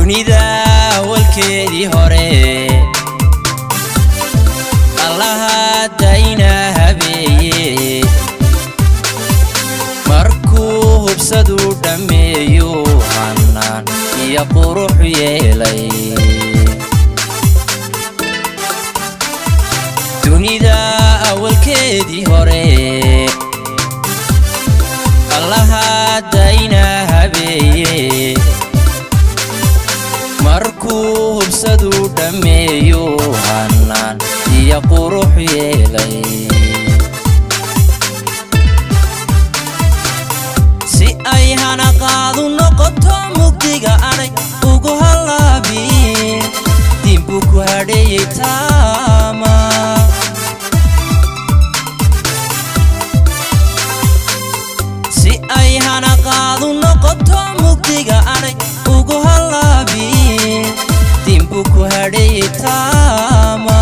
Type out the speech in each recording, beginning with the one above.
dunida walkeedii hore allaha dayna habeeye markuu hubsadu dhameeyo hanaan iyo qurux yeelay dunida awalkeedii hore allaha dayna habeeye markuu hubsadu dhameeyo hanaan iyo qurux yeelay si ay hanaqaadu noqoto mugdiga anay ugu halaabin dimbu ku hadheeyey taama si ay hanaqaadu noqoto mugdiga anay ugu halaabin dimbu ku hadheeyey taama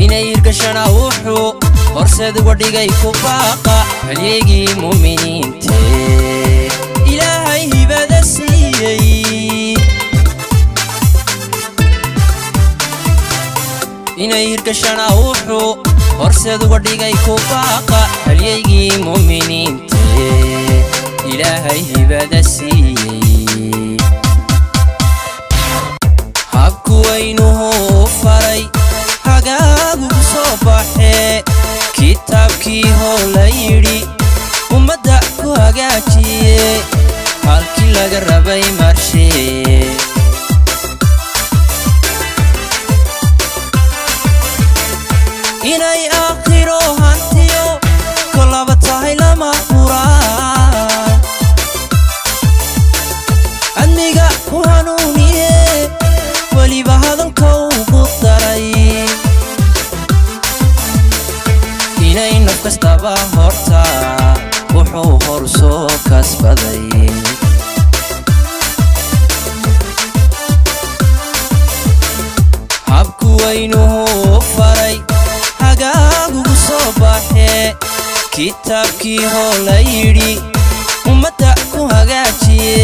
inay irgashana wuxuu horseed uga dhigay ku baaqa halyegii muuminiinte ilaahay hibada siiyey inay irgashana wuxuu horseed uga dhigay ku baaqa halyegii muuminiinte ilaahay hibada siiyey habku waynuhu faray hagaagu soo baxee kitaabkii hoo la yidhi ummadda ku hagaajiye halkii laga rabay marshee inay aakhiro hantiyo kolaba tahay lama huraan adniga ku hanuuniye weliba hadalka ugu daray inay naf kastaba horta wuxuu hor soo kasbaday habku waynuhu faray hagaagugu soo baxee kitaabkii hoo la yidhi ummadda ku hagaajiye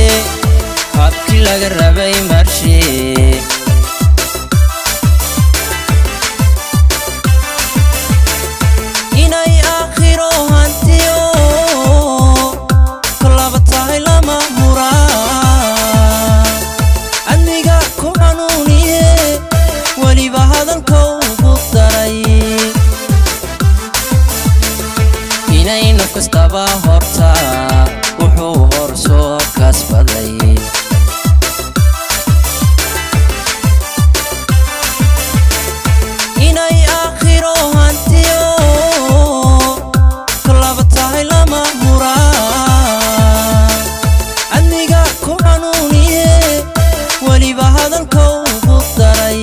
habkii laga rabay marshee inay aakhiro hantiyo kolaba tahay lama huraan adniga ku hanuuniye weliba hadalka ugu daray inay naf kastaba horta wuxuu hor soo kasbaday inay aakhiro hantiyo kolaba tahay lama huraan adniga ku hanuuniye weliba hadalka ugu daray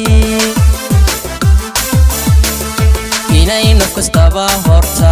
inay naf kastaba horta